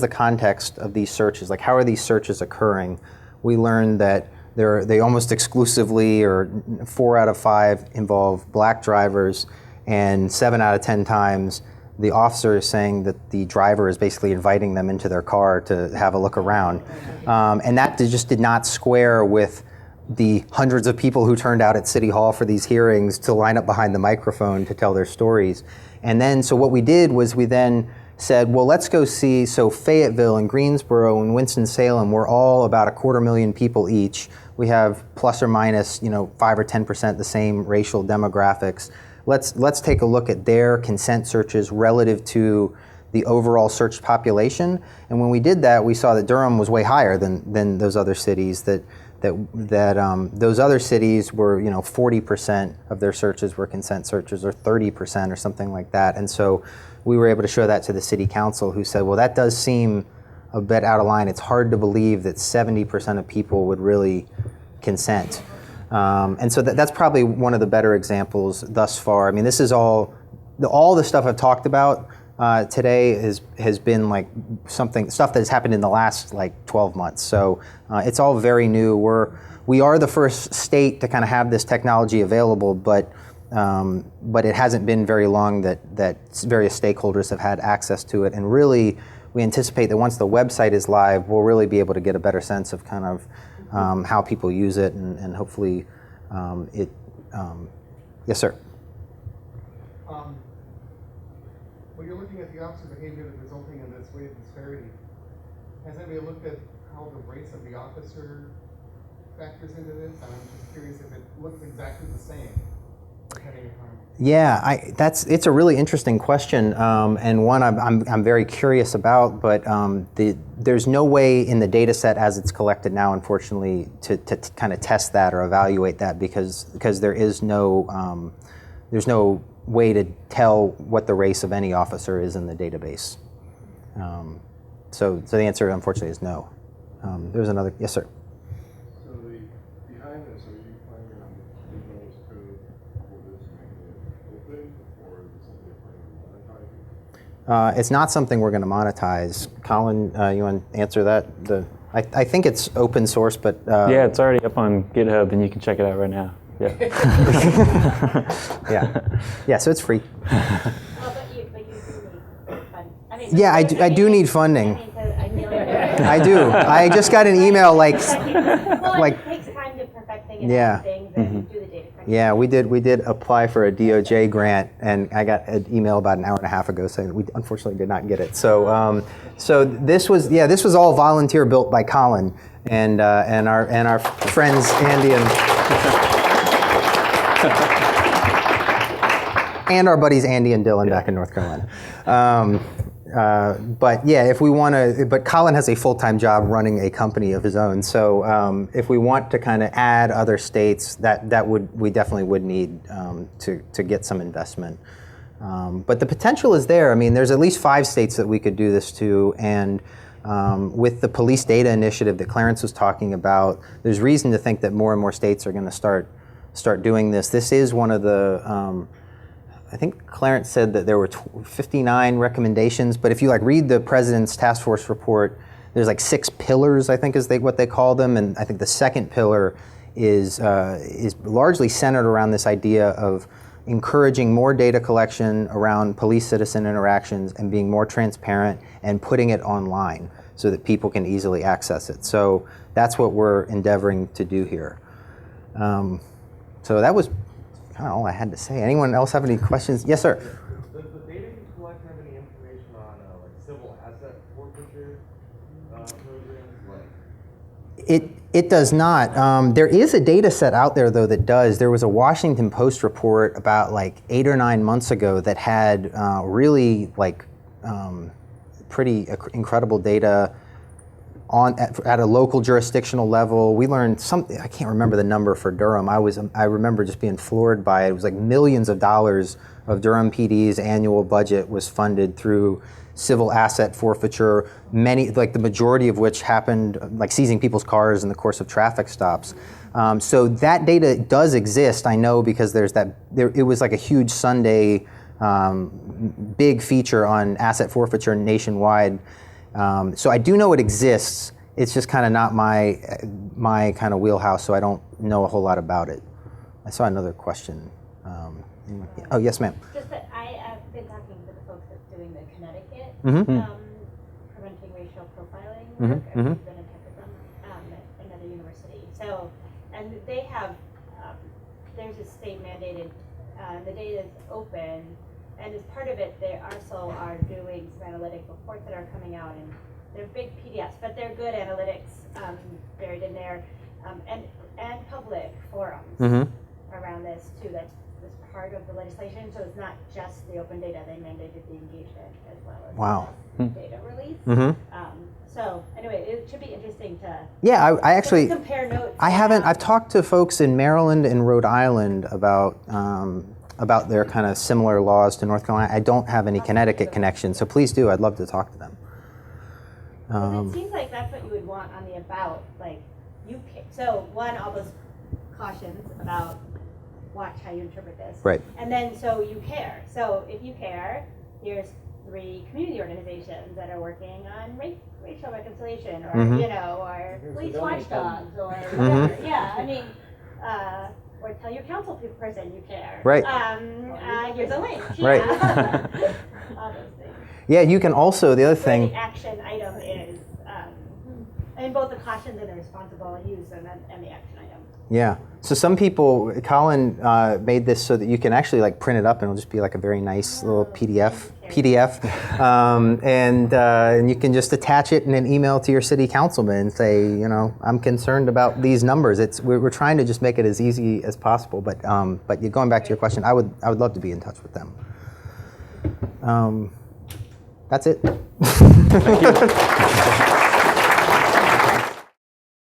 context of these searches? Like, how are these searches occurring? We learned that they almost exclusively, or 4 out of 5 involve black drivers, and 7 out of 10 times the officer is saying that the driver is basically inviting them into their car to have a look around. And that just did not square with the hundreds of people who turned out at City Hall for these hearings to line up behind the microphone to tell their stories. And then, so what we did was we then said, well, let's go see, so Fayetteville and Greensboro and Winston-Salem, we're all about 250,000 people each. We have plus or minus, 5 or 10% the same racial demographics. Let's take a look at their consent searches relative to the overall searched population. And when we did that, we saw that Durham was way higher than those other cities. That those other cities were 40% of their searches were consent searches, or 30% or something like that. And so we were able to show that to the city council, who said, well, that does seem a bit out of line. It's hard to believe that 70% of people would really consent. And so that's probably one of the better examples thus far. I mean, this is all the stuff I've talked about today has been like stuff that has happened in the last 12 months. So it's all very new. We are the first state to kind of have this technology available, but it hasn't been very long that various stakeholders have had access to it. And really, we anticipate that once the website is live, we'll really be able to get a better sense of kind of how people use it, and hopefully yes, sir. When you're looking at the officer behavior that's resulting in this way of disparity, has anybody looked at how the race of the officer factors into this? I'm just curious if it looks exactly the same. Yeah, it's a really interesting question, and one I'm very curious about. But there's no way in the data set as it's collected now, unfortunately, to kind of test that or evaluate that, because there's no way to tell what the race of any officer is in the database. So the answer, unfortunately, is no. There's another. Yes, sir. So behind this, are you planning on Windows code for this, making it open, or is it something you're planning on monetizing? It's not something we're going to monetize. Colin, you want to answer that? I think it's open source, but yeah, it's already up on GitHub, and you can check it out right now. Yeah. Yeah. So it's free. Well, but you do need funding. I mean, Yeah, I do need funding. I mean, 'cause I feel like I do. I just got an email well, it takes time to perfect things and Yeah. things. then do the data crunching. Yeah, we did apply for a DOJ grant, and I got an email about an hour and a half ago saying we unfortunately did not get it. So so this was all volunteer built by Colin and our friends Andy and our buddies Andy and Dylan back in North Carolina. But yeah, if we want to, but Colin has a full-time job running a company of his own. So if we want to kind of add other states, we definitely would need to get some investment. But the potential is there. I mean, there's at least 5 states that we could do this to, and with the police data initiative that Clarence was talking about, there's reason to think that more and more states are going to start doing this. This is one of the I think Clarence said that there were 59 recommendations, but if you read the President's Task Force report, there's 6 pillars, I think is what they call them, and I think the second pillar is largely centered around this idea of encouraging more data collection around police-citizen interactions and being more transparent and putting it online so that people can easily access it. So that's what we're endeavoring to do here. So that was kind of all I had to say. Anyone else have any questions? Yes, sir. Does the data you collect have any information on civil asset forfeiture programs? It does not. There is a data set out there though that does. There was a Washington Post report about 8 or 9 months ago that had really pretty incredible data at a local jurisdictional level. We learned something, I can't remember the number for Durham. I remember just being floored by it. It was millions of dollars of Durham PD's annual budget was funded through civil asset forfeiture, many, the majority of which happened seizing people's cars in the course of traffic stops. So that data does exist, I know, because it was a huge Sunday big feature on asset forfeiture nationwide. So I do know it exists. It's just kind of not my kind of wheelhouse, so I don't know a whole lot about it. I saw another question. Oh, yes, ma'am. Just that I have been talking to the folks that's doing the Connecticut preventing racial profiling work. I've been in touch with them at another university. So, and they have, there's a state mandated, the data is open. And as part of it, they also are doing some analytic reports that are coming out, and they're big PDFs, but they're good analytics buried in there, and public forums around this too. That's part of the legislation, so it's not just the open data. They mandated the engagement as well as the data release. So anyway, it should be interesting to I actually compare notes. I've talked to folks in Maryland and Rhode Island about their kind of similar laws to North Carolina. I don't have any Connecticut connection, so please do. I'd love to talk to them. It seems like that's what you would want on the about, so one, all those cautions about watch how you interpret this. Right. And then, so you care. So if you care, here's 3 community organizations that are working on racial reconciliation, or, or police watchdogs, or whatever. Yeah, I mean, or tell your council person you care. Right. Here's a link. Right. All those things. Yeah, you can also, the other So thing. the action item is, and both the cautions and the responsible use and the action item. Yeah. So some people, Colin made this so that you can actually print it up and it'll just be a very nice little PDF. And you can just attach it in an email to your city councilman and say, I'm concerned about these numbers. We're trying to just make it as easy as possible. But going back to your question, I would love to be in touch with them. That's it. Thank you.